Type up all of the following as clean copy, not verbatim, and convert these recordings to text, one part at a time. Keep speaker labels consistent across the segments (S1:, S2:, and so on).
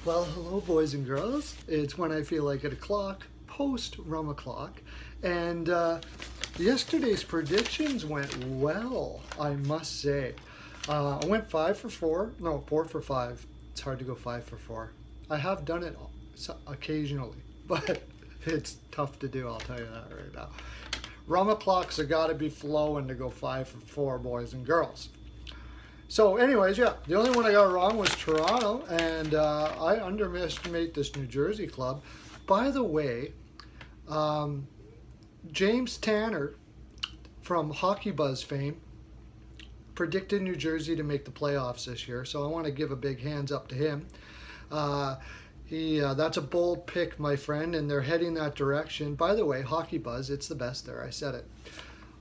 S1: Well, hello, boys and girls. It's when I feel like at o'clock, post rum o'clock, and yesterday's predictions went well, I must say. I went 5 for 4, no, 4 for 5. It's hard to go 5 for 4. I have done it occasionally, but it's tough to do, I'll tell you that right now. Rum o'clocks have got to be flowing to go 5 for 4, boys and girls. So anyways, yeah, the only one I got wrong was Toronto, and I underestimate this New Jersey club. By the way, James Tanner from Hockey Buzz fame predicted New Jersey to make the playoffs this year, so I want to give a big hands up to him. That's a bold pick, my friend, and they're heading that direction. By the way, Hockey Buzz, it's the best there, I said it.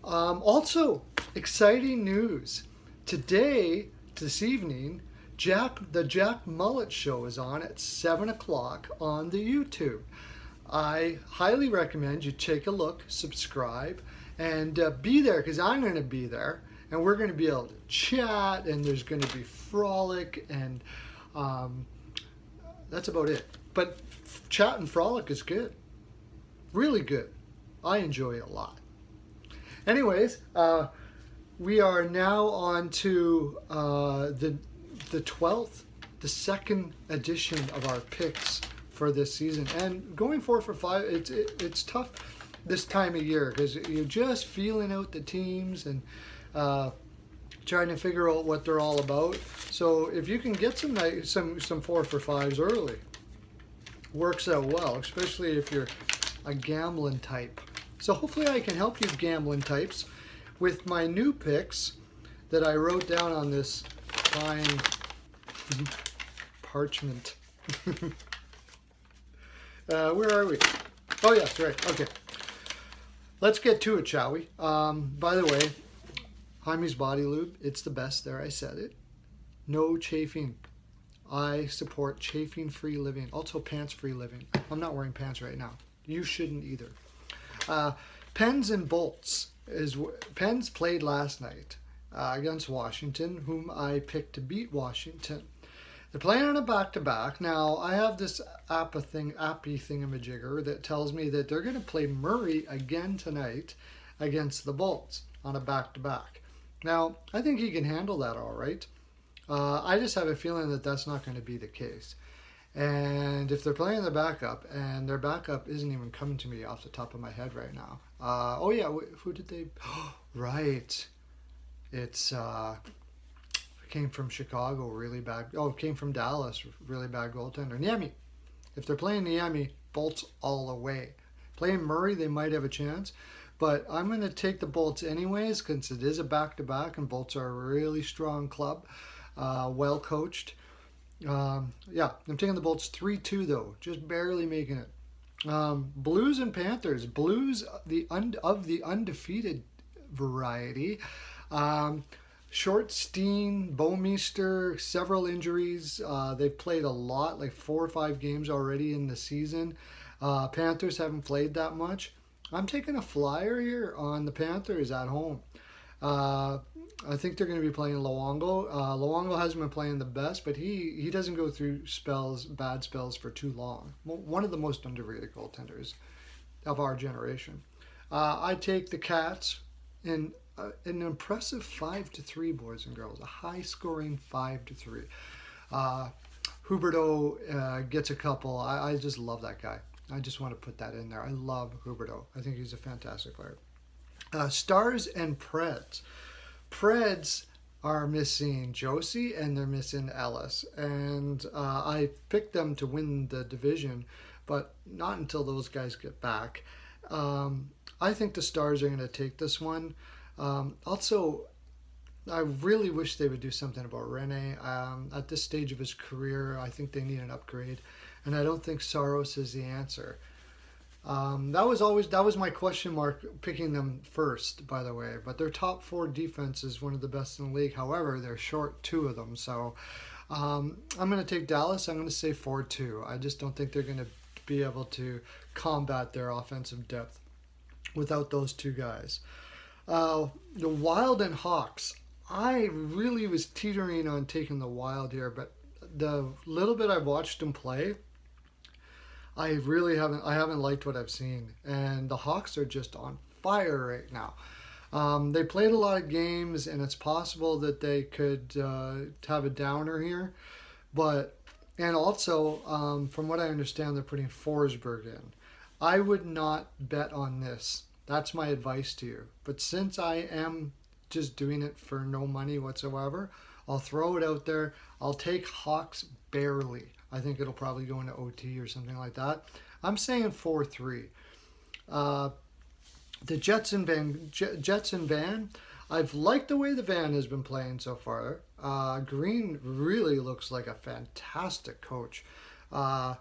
S1: Also, exciting news. Today, this evening, the Jack Mullet Show is on at 7 o'clock on the YouTube. I highly recommend you take a look, subscribe, and be there, because I'm going to be there, and we're going to be able to chat, and there's going to be frolic, and that's about it. But chat and frolic is good. Really good. I enjoy it a lot. Anyways, we are now on to the 12th, the second edition of our picks for this season. And going 4 for 5, it's tough this time of year because you're just feeling out the teams and trying to figure out what they're all about. So if you can get some 4 for 5s early, works out well, especially if you're a gambling type. So hopefully I can help you gambling types with my new picks that I wrote down on this fine parchment. Where are we? Oh, yes, right. Okay. Let's get to it, shall we? By the way, Jaime's Body Lube, it's the best there. I said it. No chafing. I support chafing-free living. Also pants-free living. I'm not wearing pants right now. You shouldn't either. Pens and bolts. Pens played last night against Washington, whom I picked to beat Washington. They're playing on a back-to-back. Now, I have this appy thingamajigger that tells me that they're going to play Murray again tonight against the Bolts on a back-to-back. Now, I think he can handle that all right. I just have a feeling that that's not going to be the case. And if they're playing their backup, and their backup isn't even coming to me off the top of my head right now. Oh yeah, who did they? Right, it's came from Chicago, really bad. Oh, it came from Dallas, really bad goaltender. Niemi. If they're playing Niemi, Bolts all the way. Playing Murray, they might have a chance, but I'm going to take the Bolts anyways because it is a back-to-back, and Bolts are a really strong club, well coached. Yeah, I'm taking the Bolts 3-2 though, just barely making it. Blues and Panthers. Blues of the undefeated variety. Short Steen, Bouwmeester, several injuries. They've played a lot, like 4 or 5 games already in the season. Panthers haven't played that much. I'm taking a flyer here on the Panthers at home. I think they're going to be playing Luongo. Luongo hasn't been playing the best, but he doesn't go through bad spells for too long. One of the most underrated goaltenders of our generation. I take the Cats in an impressive 5-3, boys and girls. A high-scoring 5-3. Huberdeau gets a couple. I just love that guy. I just want to put that in there. I love Huberdeau. I think he's a fantastic player. Stars and Preds. Preds are missing Josie and they're missing Ellis. And I picked them to win the division, but not until those guys get back. I think the Stars are going to take this one. Also, I really wish they would do something about Rene. At this stage of his career, I think they need an upgrade. And I don't think Saros is the answer. That was my question mark picking them first, by the way. But their top 4 defense is one of the best in the league. However, they're short 2 of them. So I'm going to take Dallas. I'm going to say 4-2. I just don't think they're going to be able to combat their offensive depth without those 2 guys. The Wild and Hawks. I really was teetering on taking the Wild here, but the little bit I've watched him play, I haven't liked what I've seen, and the Hawks are just on fire right now. They played a lot of games, and it's possible that they could have a downer here, and also from what I understand, they're putting Forsberg in. I would not bet on this. That's my advice to you. But since I am just doing it for no money whatsoever, I'll throw it out there. I'll take Hawks barely. I think it'll probably go into OT or something like that. I'm saying 4-3. The Jets and Van. I've liked the way the Van has been playing so far. Green really looks like a fantastic coach. A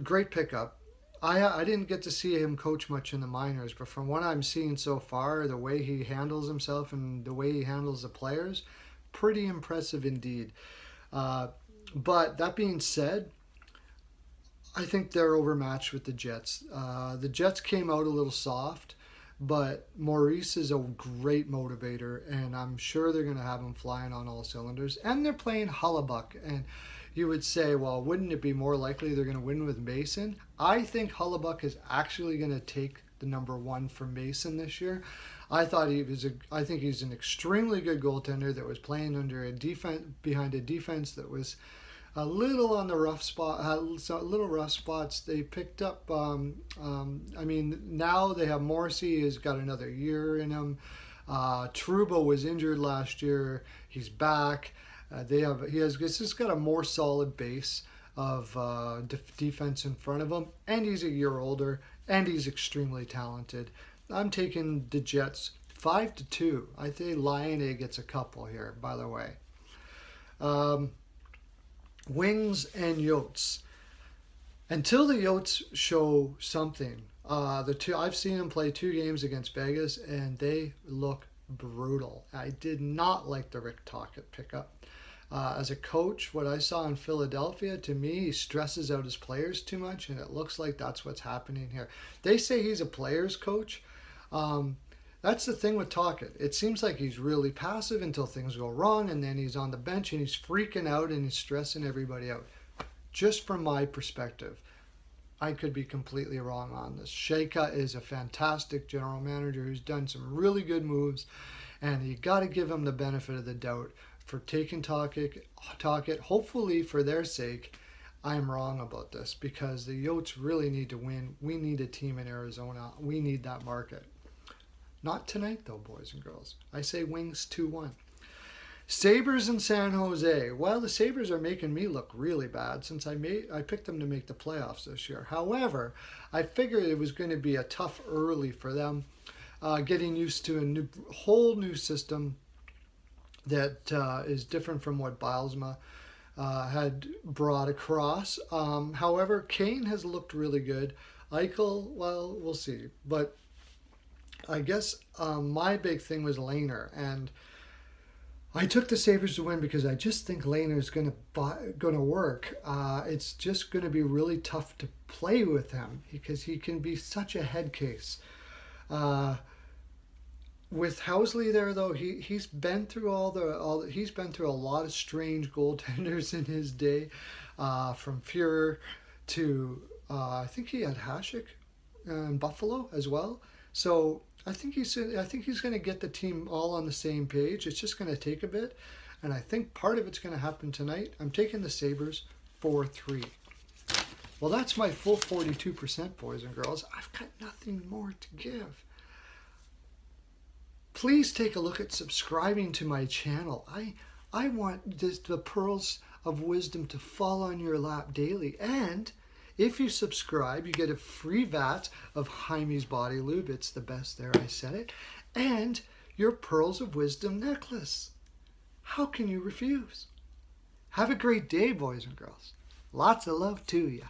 S1: great pickup. I didn't get to see him coach much in the minors, but from what I'm seeing so far, the way he handles himself and the way he handles the players, pretty impressive indeed. But that being said, I think they're overmatched with the Jets. The Jets came out a little soft, but Maurice is a great motivator, and I'm sure they're going to have him flying on all cylinders. And they're playing Hellebuyck, and you would say, well, wouldn't it be more likely they're going to win with Mason? I think Hellebuyck is actually going to take the number one from Mason this year. I think he's an extremely good goaltender that was playing under a defense, behind a defense that was a little on the rough spot, little rough spots. They picked up. Now they have Morrissey has got another year in him. Trouba was injured last year. He's back. He's just got a more solid base of defense in front of him, and he's a year older, and he's extremely talented. I'm taking the Jets 5-2. I think Lion gets a couple here, by the way. Wings and Yotes. Until the Yotes show something, I've seen them play 2 games against Vegas, and they look brutal. I did not like the Rick Tocchet pickup. As a coach, what I saw in Philadelphia, to me, he stresses out his players too much, and it looks like that's what's happening here. They say he's a player's coach. That's the thing with Tocchet. It seems like he's really passive until things go wrong, and then he's on the bench and he's freaking out and he's stressing everybody out. Just from my perspective, I could be completely wrong on this. Sheika is a fantastic general manager who's done some really good moves, and you got to give him the benefit of the doubt for taking Tocchet. Hopefully, for their sake, I'm wrong about this, because the Yotes really need to win. We need a team in Arizona. We need that market. Not tonight, though, boys and girls. I say Wings 2-1. Sabres in San Jose. Well, the Sabres are making me look really bad since I picked them to make the playoffs this year. However, I figured it was going to be a tough early for them, getting used to a whole new system that is different from what Bilesma had brought across. However, Kane has looked really good. Eichel, well, we'll see. But I guess my big thing was Lehner, and I took the Sabres to win because I just think Lehner is going to work. It's just going to be really tough to play with him because he can be such a head case. With Housley there, though, he's been through he's been through a lot of strange goaltenders in his day, from Fuhrer to I think he had Hasek in Buffalo as well. So I think he's going to get the team all on the same page. It's just going to take a bit, and I think part of it's going to happen tonight. I'm taking the Sabres 4-3. Well, that's my full 42%, boys and girls. I've got nothing more to give. Please take a look at subscribing to my channel. I want the Pearls of Wisdom to fall on your lap daily. And if you subscribe, you get a free vat of Jaime's Body Lube. It's the best there, I said it. And your Pearls of Wisdom necklace. How can you refuse? Have a great day, boys and girls. Lots of love to you.